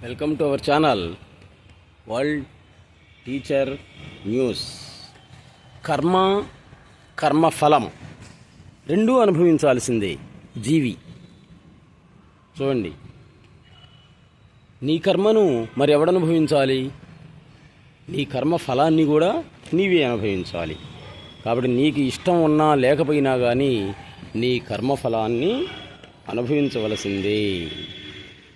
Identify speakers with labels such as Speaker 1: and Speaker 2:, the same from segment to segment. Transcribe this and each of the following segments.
Speaker 1: Welcome to our channel world teacher news. కర్మఫలం రెండూ అనుభవించాల్సిందే జీవి. చూడండి, నీ కర్మను మరి ఎవడనుభవించాలి? నీ కర్మ ఫలాన్ని కూడా నీవే అనుభవించాలి. కాబట్టి నీకు ఇష్టం ఉన్నా లేకపోయినా కానీ నీ కర్మఫలాన్ని అనుభవించవలసిందే.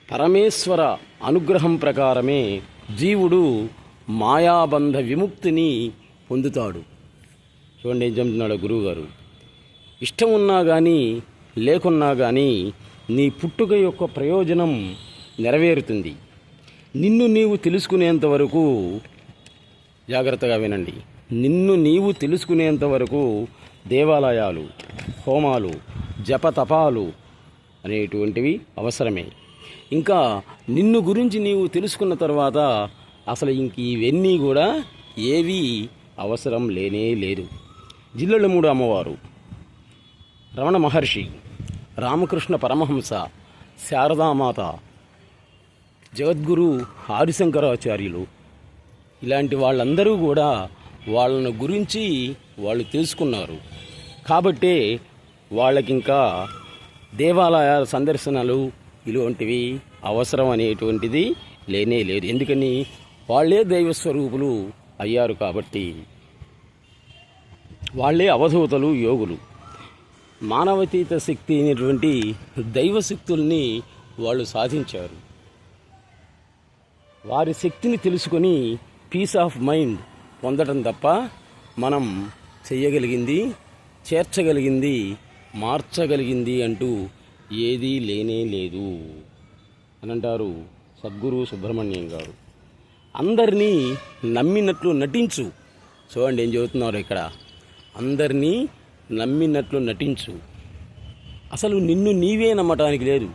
Speaker 1: పరమేశ్వర అనుగ్రహం ప్రకారమే జీవుడు మాయాబంధ విముక్తిని పొందుతాడు. చూడండి ఏం చెప్తున్నాడు గురువుగారు. ఇష్టం ఉన్నా కానీ లేకున్నా కానీ నీ పుట్టుక యొక్క ప్రయోజనం నెరవేరుతుంది. నిన్ను నీవు తెలుసుకునేంత వరకు, జాగ్రత్తగా వినండి, నిన్ను నీవు తెలుసుకునేంత వరకు దేవాలయాలు, హోమాలు, జపతపాలు అనేటువంటివి అవసరమే. ఇంకా నిన్ను గురించి నీవు తెలుసుకున్న తర్వాత అసలు ఇంక ఇవన్నీ కూడా ఏవీ అవసరం లేనే లేదు. జిల్లెళ్ళమూడు అమ్మవారు, రమణ మహర్షి, రామకృష్ణ పరమహంస, శారదామాత, జగద్గురు ఆదిశంకరాచార్యులు, ఇలాంటి వాళ్ళందరూ కూడా వాళ్ళను గురించి వాళ్ళు తెలుసుకున్నారు. కాబట్టే వాళ్ళకింకా దేవాలయాల సందర్శనలు ఇలాంటివి అవసరం అనేటువంటిది లేనే లేదు. ఎందుకని వాళ్ళే దైవస్వరూపులు అయ్యారు. కాబట్టి వాళ్ళే అవధూతలు, యోగులు. మానవతీత శక్తి అయినటువంటి దైవశక్తుల్ని వాళ్ళు సాధించారు. వారి శక్తిని తెలుసుకొని పీస్ ఆఫ్ మైండ్ పొందడం తప్ప మనం చెయ్యగలిగింది, చేర్చగలిగింది, మార్చగలిగింది అంటూ ఏదీ లేనే లేదు అని అంటారు సద్గురు సుబ్రహ్మణ్యం గారు. అందరినీ నమ్మినట్లు నటించు. చూడండి ఏం చెబుతున్నారు ఇక్కడ. అందరినీ నమ్మినట్లు నటించు. అసలు నిన్ను నీవే నమ్మటానికి లేదు.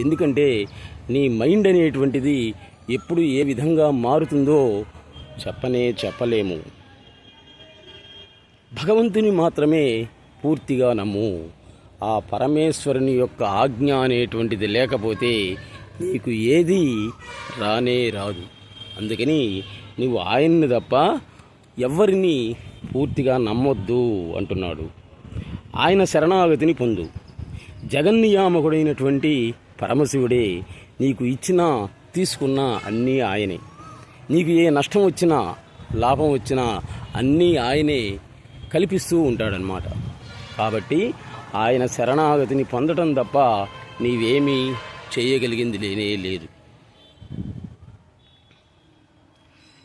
Speaker 1: ఎందుకంటే నీ మైండ్ అనేటువంటిది ఎప్పుడు ఏ విధంగా మారుతుందో చెప్పలేము. భగవంతుని మాత్రమే పూర్తిగా నమ్ము. ఆ పరమేశ్వరుని యొక్క ఆజ్ఞ అనేటువంటిది లేకపోతే నీకు ఏది రానే రాదు. అందుకని నువ్వు ఆయన్ని తప్ప ఎవరిని పూర్తిగా నమ్మొద్దు అంటున్నాడు. ఆయన శరణాగతిని పొందు. జగన్నియామకుడైనటువంటి పరమశివుడే నీకు ఇచ్చినా తీసుకున్నా అన్నీ ఆయనే. నీకు ఏ నష్టం వచ్చినా లాభం వచ్చినా అన్నీ ఆయనే కల్పిస్తూ ఉంటాడనమాట. కాబట్టి ఆయన శరణాగతిని పొందటం తప్ప నీవేమీ చేయగలిగింది లేనే లేదు.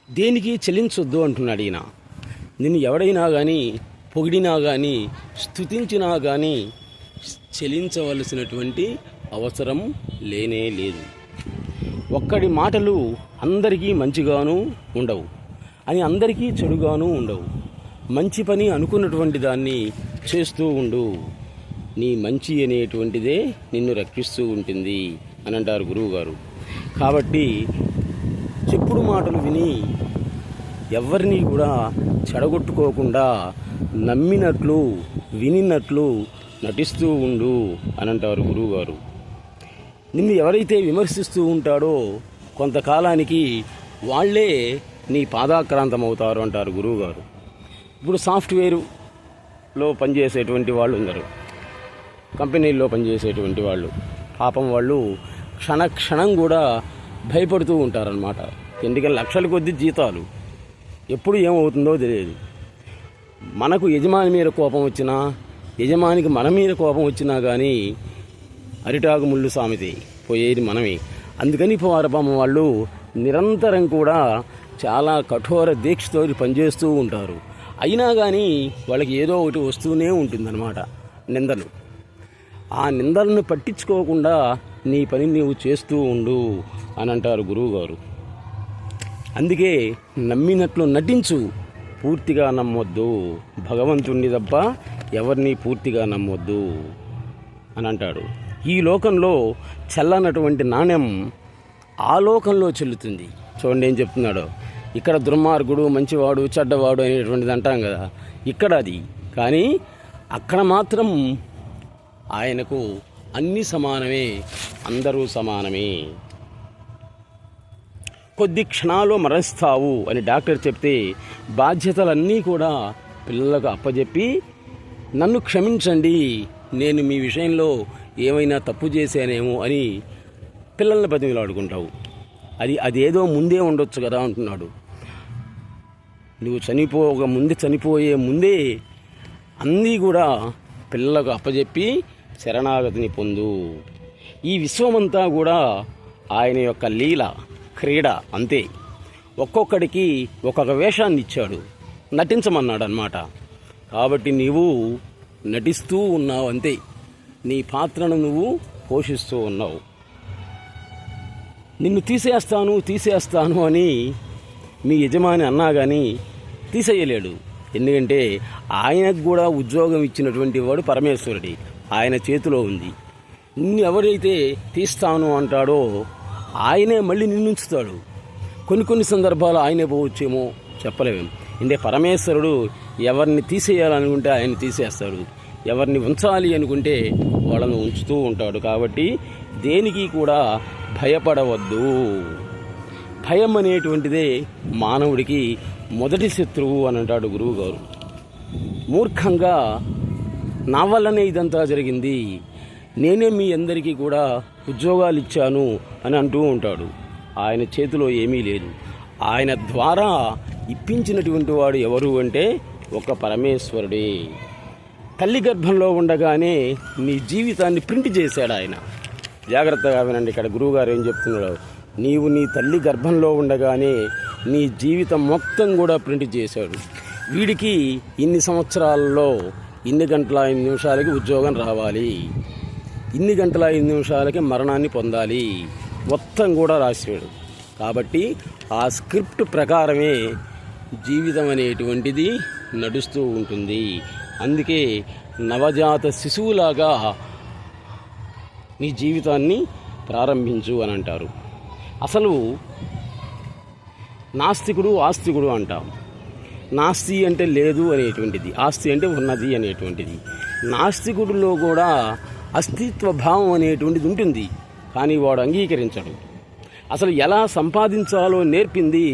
Speaker 1: దేనికి చెల్లించొద్దు అంటున్నాడు ఈయన. నిన్ను ఎవడైనా కానీ పొగిడినా కానీ స్తుతించినా కానీ చెల్లించవలసినటువంటి అవసరం లేనే లేదు. ఒక్కడి మాటలు అందరికీ మంచిగాను ఉండవు, అని అందరికీ చెడుగాను ఉండవు. మంచి పని అనుకున్నటువంటి దాన్ని చేస్తూ ఉండు. నీ మంచి అనేటువంటిదే నిన్ను రక్షిస్తూ ఉంటుంది అని అంటారు గురువుగారు. కాబట్టి చెప్పుడు మాటలు విని ఎవరిని కూడా చెడగొట్టుకోకుండా నమ్మినట్లు వినినట్లు నటిస్తూ ఉండు అని అంటారు గురువుగారు. నిన్ను ఎవరైతే విమర్శిస్తూ ఉంటాడో కొంతకాలానికి వాళ్ళే నీ పాదాక్రాంతం అవుతారు అంటారు గురువుగారు. ఇప్పుడు సాఫ్ట్వేర్లో పనిచేసేటువంటి వాళ్ళు ఉన్నారు, కంపెనీల్లో పనిచేసేటువంటి వాళ్ళు. పాపం వాళ్ళు క్షణం కూడా భయపడుతూ ఉంటారనమాట. ఎందుకంటే లక్షల కొద్ది జీతాలు, ఎప్పుడు ఏమవుతుందో తెలియదు. మనకు యజమాని మీద కోపం వచ్చినా, యజమానికి మన మీద కోపం వచ్చినా కానీ అరిటాకు ముళ్ళు సామెతే, పోయేది మనమే. అందుకని పాపం వాళ్ళు నిరంతరం కూడా చాలా కఠోర దీక్షతో పనిచేస్తూ ఉంటారు. అయినా కానీ వాళ్ళకి ఏదో ఒకటి వస్తూనే ఉంటుందన్నమాట, నిందలు. ఆ నిందలను పట్టించుకోకుండా నీ పని నీవు చేస్తూ ఉండు అని అంటారు గురువుగారు. అందుకే నమ్మినట్లు నటించు, పూర్తిగా నమ్మొద్దు. భగవంతుణ్ణి తప్ప ఎవరిని పూర్తిగా నమ్మొద్దు అని అంటాడు. ఈ లోకంలో చెల్లనటువంటి నాణ్యం ఆ లోకంలో చెల్లుతుంది. చూడండి ఏం చెప్తున్నాడో. ఇక్కడ దుర్మార్గుడు, మంచివాడు, చెడ్డవాడు అనేటువంటిది అంటాం కదా, ఇక్కడ అది. కానీ అక్కడ మాత్రం ఆయనకు అన్నీ సమానమే, అందరూ సమానమే. కొద్ది క్షణాల్లో మరణిస్తావు అని డాక్టర్ చెప్తే బాధ్యతలన్నీ కూడా పిల్లలకు అప్పజెప్పి నన్ను క్షమించండి, నేను మీ విషయంలో ఏమైనా తప్పు చేశానేమో అని పిల్లల్ని బతిమిలాడుకుంటావు. అదేదో ముందే ఉండొచ్చు కదా అంటున్నాడు. నువ్వు చనిపోయే ముందే అన్నీ కూడా పిల్లలకు అప్పజెప్పి శరణాగతిని పొందు. ఈ విశ్వమంతా కూడా ఆయన యొక్క లీల, క్రీడ అంతే. ఒక్కొక్కడికి ఒక్కొక్క వేషాన్ని ఇచ్చాడు, నటించమన్నాడు అన్నమాట. కాబట్టి నీవు నటిస్తూ ఉన్నావు అంతే, నీ పాత్రను నువ్వు పోషిస్తూ ఉన్నావు. నిన్ను తీసేస్తాను అని మీ యజమాని అన్నా కానీ తీసేయలేడు. ఎందుకంటే ఆయనకు కూడా ఉద్యోగం ఇచ్చినటువంటి వాడు పరమేశ్వరుడి, ఆయన చేతిలో ఉంది. నిన్ను ఎవరైతే తీస్తాను అంటాడో ఆయనే మళ్ళీ నిన్నుంచుతాడు. కొన్ని సందర్భాలు ఆయనే పోవచ్చేమో చెప్పలేము. అంటే పరమేశ్వరుడు ఎవరిని తీసేయాలనుకుంటే ఆయన తీసేస్తాడు, ఎవరిని ఉంచాలి అనుకుంటే వాళ్ళను ఉంచుతూ ఉంటాడు. కాబట్టి దేనికి కూడా భయపడవద్దు. భయం అనేటువంటిదే మానవుడికి మొదటి శత్రువు అని అంటాడు గురువుగారు. మూర్ఖంగా నా వల్లనే ఇదంతా జరిగింది, నేనే మీ అందరికీ కూడా ఉద్యోగాలు ఇచ్చాను అని అంటూ ఉంటాడు. ఆయన చేతిలో ఏమీ లేదు. ఆయన ద్వారా ఇప్పించినటువంటి వాడు ఎవరు అంటే ఒక పరమేశ్వరుడే. తల్లి గర్భంలో ఉండగానే నీ జీవితాన్ని ప్రింట్ చేశాడు ఆయన. జాగ్రత్తగా వినండి, ఇక్కడ గురువుగారు ఏం చెప్తున్నాడు. నీవు నీ తల్లి గర్భంలో ఉండగానే నీ జీవితం మొత్తం కూడా ప్రింట్ చేశాడు. వీడికి ఇన్ని సంవత్సరాలలో ఇన్ని గంటల 5 నిమిషాలకి ఉద్యోగం రావాలి, ఇన్ని గంటల 5 నిమిషాలకి మరణాన్ని పొందాలి, మొత్తం కూడా రాశాడు. కాబట్టి ఆ స్క్రిప్ట్ ప్రకారమే జీవితం అనేటువంటిది నడుస్తూ ఉంటుంది. అందుకే నవజాత శిశువులాగా నీ జీవితాన్ని ప్రారంభించు అని అంటారు. అసలు నాస్తికుడు ఆస్తికుడు అంటాం. నాస్తి అంటే లేదు అనేటువంటిది, ఆస్తి అంటే ఉన్నది అనేటువంటిది. నాస్తికుడిలో కూడా అస్తిత్వ భావం అనేటువంటిది ఉంటుంది, కానీ వాడు అంగీకరించడు. అసలు ఎలా సంపాదించాలో నేర్పింది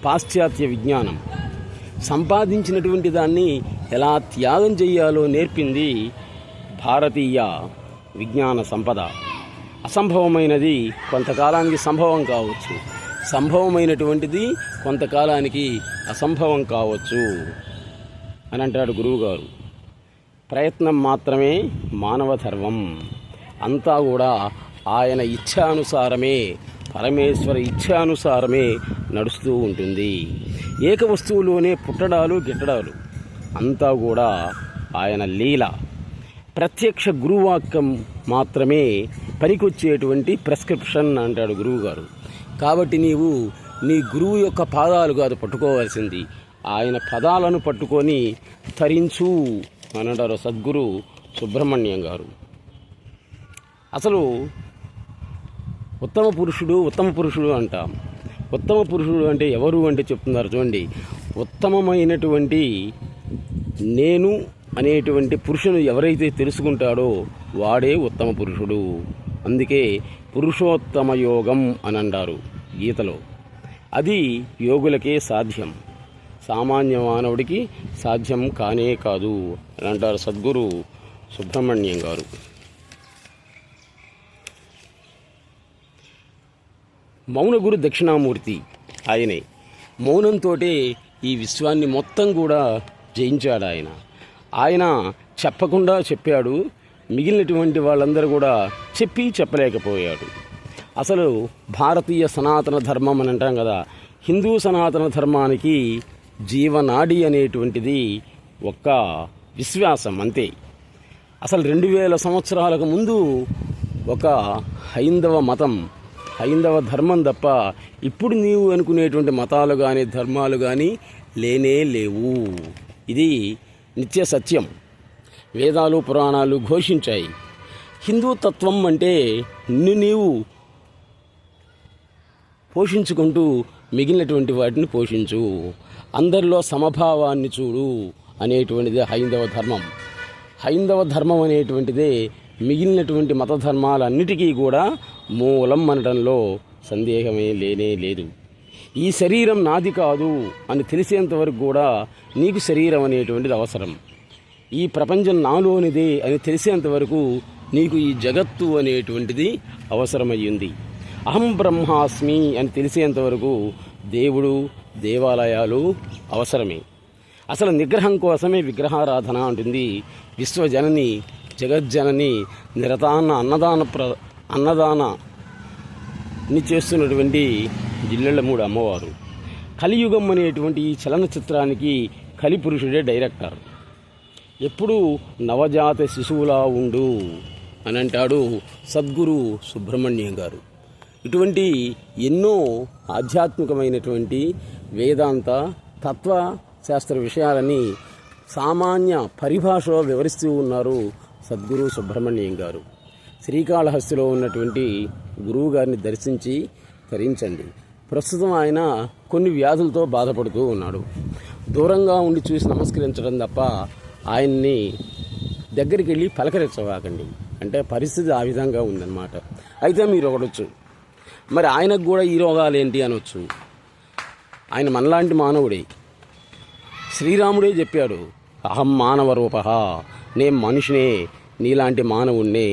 Speaker 1: పాశ్చాత్య విజ్ఞానం. సంపాదించినటువంటి దాన్ని ఎలా త్యాగం చేయాలో నేర్పింది భారతీయ విజ్ఞాన సంపద. అసంభవమైనది కొంతకాలానికి సంభవం కావచ్చు, సంభవమైనటువంటిది కొంతకాలానికి అసంభవం కావచ్చు అని అంటాడు గురువుగారు. ప్రయత్నం మాత్రమే మానవ ధర్మం. అంతా కూడా ఆయన ఇచ్ఛానుసారమే, పరమేశ్వర ఇచ్ఛానుసారమే నడుస్తూ ఉంటుంది. ఏక వస్తువులోనే పుట్టడాలు గిట్టడాలు అంతా కూడా ఆయన లీల. ప్రత్యక్ష గురువాక్యం మాత్రమే పనికొచ్చేటువంటి ప్రెస్క్రిప్షన్ అంటాడు గురువుగారు. కాబట్టి నీవు నీ గురువు యొక్క పాదాలు కాదు పట్టుకోవాల్సింది, ఆయన పదాలను పట్టుకొని తరించు అని అంటారు సద్గురు సుబ్రహ్మణ్యం గారు. అసలు ఉత్తమ పురుషుడు అంటాం. ఉత్తమ పురుషుడు అంటే ఎవరు అంటే చెప్తున్నారు చూడండి. ఉత్తమమైనటువంటి నేను అనేటువంటి పురుషుని ఎవరైతే తెలుసుకుంటాడో వాడే ఉత్తమ పురుషుడు. అందుకే పురుషోత్తమ యోగం అని అంటారు గీతలో. అది యోగులకే సాధ్యం, సామాన్య మానవుడికి సాధ్యం కానే కాదు అని అంటారు సద్గురు సుబ్రహ్మణ్యం గారు. మౌన గురు దక్షిణామూర్తి ఆయనే. మౌనంతో ఈ విశ్వాన్ని మొత్తం కూడా జయించాడు ఆయన. ఆయన చెప్పకుండా చెప్పాడు, మిగిలినటువంటి వాళ్ళందరూ కూడా చెప్పలేకపోయాడు. అసలు భారతీయ సనాతన ధర్మం అని అంటాం కదా, హిందూ సనాతన ధర్మానికి జీవనాడి అనేటువంటిది ఒక్క విశ్వాసం అంతే. అసలు 2000 సంవత్సరాలకు ముందు ఒక హైందవ మతం, హైందవ ధర్మం తప్ప ఇప్పుడు నీవు అనుకునేటువంటి మతాలు కానీ ధర్మాలు కానీ లేనే లేవు. ఇది నిత్య సత్యం. వేదాలు పురాణాలు ఘోషించాయి. హిందూ తత్వం అంటే నీవు పోషించుకుంటూ మిగిలినటువంటి వాటిని పోషించు, అందరిలో సమభావాన్ని చూడు అనేటువంటిదే హైందవ ధర్మం. హైందవ ధర్మం అనేటువంటిదే మిగిలినటువంటి మత ధర్మాలన్నిటికీ కూడా మూలం అనడంలో సందేహమే లేనే లేదు. ఈ శరీరం నాది కాదు అని తెలిసేంత వరకు కూడా నీకు శరీరం అనేటువంటిది అవసరం. ఈ ప్రపంచం నాలోనిదే అని తెలిసేంత వరకు నీకు ఈ జగత్తు అనేటువంటిది అవసరమయ్యింది. అహం బ్రహ్మాస్మి అని తెలిసేంత వరకు దేవుడు, దేవాలయాలు అవసరమే. అసలు నిగ్రహం కోసమే విగ్రహారాధన అంటుంది విశ్వజనని, జగజ్జనని, నిరతాన్న అన్నదానాన్ని చేస్తున్నటువంటి జిల్లెళ్ళమూడి అమ్మవారు. కలియుగం అనేటువంటి ఈ చలనచిత్రానికి కలిపురుషుడే డైరెక్టర్. ఎప్పుడూ నవజాత శిశువులా ఉండు అని అంటాడు సద్గురు సుబ్రహ్మణ్యం గారు. ఇటువంటి ఎన్నో ఆధ్యాత్మికమైనటువంటి వేదాంత తత్వ శాస్త్ర విషయాలని సామాన్య పరిభాషలో వివరిస్తూ ఉన్నారు సద్గురు సుబ్రహ్మణ్యం గారు. శ్రీకాళహస్తిలో ఉన్నటువంటి గురువు గారిని దర్శించి తరించండి. ప్రస్తుతం ఆయన కొన్ని వ్యాధులతో బాధపడుతూ ఉన్నాడు. దూరంగా ఉండి చూసి నమస్కరించడం తప్ప ఆయన్ని దగ్గరికి వెళ్ళి పలకరించవాకండి. అంటే పరిస్థితి ఆ విధంగా ఉందన్నమాట. అయితే మీరు ఒకడొచ్చు, మరి ఆయనకు కూడా ఈ రోగాలు ఏంటి అనొచ్చు. ఆయన మనలాంటి మానవుడే. శ్రీరాముడే చెప్పాడు, అహం మానవ రూపః, నేను మనిషినే, నీలాంటి మానవుణ్ణే,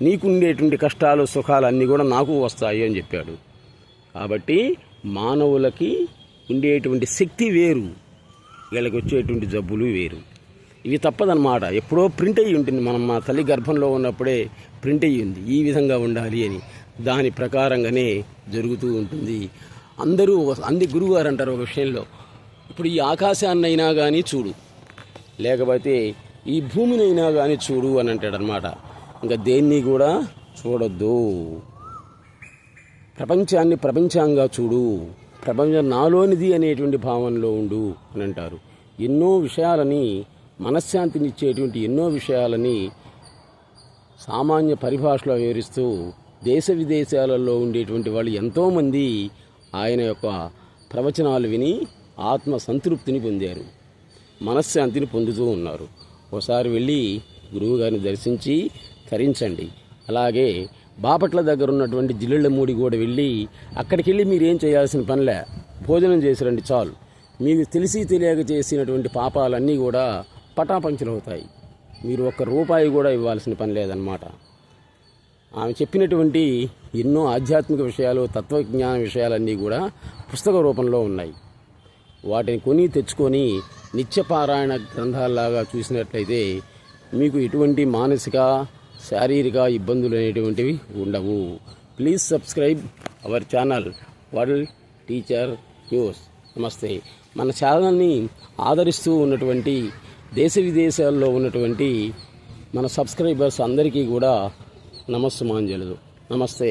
Speaker 1: నీకుండేటువంటి కష్టాలు సుఖాలు అన్నీ కూడా నాకు వస్తాయి అని చెప్పాడు. కాబట్టి మానవులకి ఉండేటువంటి శక్తి వేరు, వీళ్ళకి వచ్చేటువంటి జబ్బులు వేరు. ఇవి తప్పదన్నమాట. ఎప్పుడో ప్రింట్ అయ్యి ఉంటుంది. మనం మా తల్లి గర్భంలో ఉన్నప్పుడే ప్రింట్ అయ్యింది ఈ విధంగా ఉండాలి అని. దాని ప్రకారంగానే జరుగుతూ ఉంటుంది. అందరూ గురువుగారు అంటారు ఒక విషయంలో, ఇప్పుడు ఈ ఆకాశాన్నైనా కానీ చూడు, లేకపోతే ఈ భూమినైనా కానీ చూడు అని అంటాడనమాట. ఇంకా దేన్ని కూడా చూడొద్దు. ప్రపంచాన్ని ప్రపంచంగా చూడు, ప్రపంచం నాలోనిది అనేటువంటి భావనలో ఉండు అని అంటారు. ఎన్నో విషయాలని, మనశ్శాంతినిచ్చేటువంటి ఎన్నో విషయాలని సామాన్య పరిభాషలో వివరిస్తూ దేశ విదేశాలలో ఉండేటువంటి వాళ్ళు ఎంతోమంది ఆయన యొక్క ప్రవచనాలు విని ఆత్మ సంతృప్తిని పొందారు, మనశ్శాంతిని పొందుతూ ఉన్నారు. ఒకసారి వెళ్ళి గురువుగారిని దర్శించి తరించండి. అలాగే బాపట్ల దగ్గర ఉన్నటువంటి జిల్లెళ్ళమూడి కూడా వెళ్ళి అక్కడికి వెళ్ళి మీరేం చేయాల్సిన పనిలే, భోజనం చేసిరండి చాలు. మీకు తెలిసి తెలియక చేసినటువంటి పాపాలన్నీ కూడా పటాపంచలవుతాయి. మీరు ₹1 కూడా ఇవ్వాల్సిన పని లేదన్నమాట. ఆమె చెప్పినటువంటి ఎన్నో ఆధ్యాత్మిక విషయాలు, తత్వజ్ఞాన విషయాలన్నీ కూడా పుస్తక రూపంలో ఉన్నాయి. వాటిని కొని తెచ్చుకొని నిత్యపారాయణ గ్రంథాల్లాగా చూసినట్లయితే మీకు ఎటువంటి మానసిక, శారీరక ఇబ్బందులు అనేటువంటివి ఉండవు. Please subscribe our channel world teacher news. నమస్తే. మన ఛానల్ని ఆదరిస్తూ ఉన్నటువంటి దేశ విదేశాల్లో ఉన్నటువంటి మన సబ్స్క్రైబర్స్ అందరికీ కూడా నమస్సుమాంజలు. నమస్తే.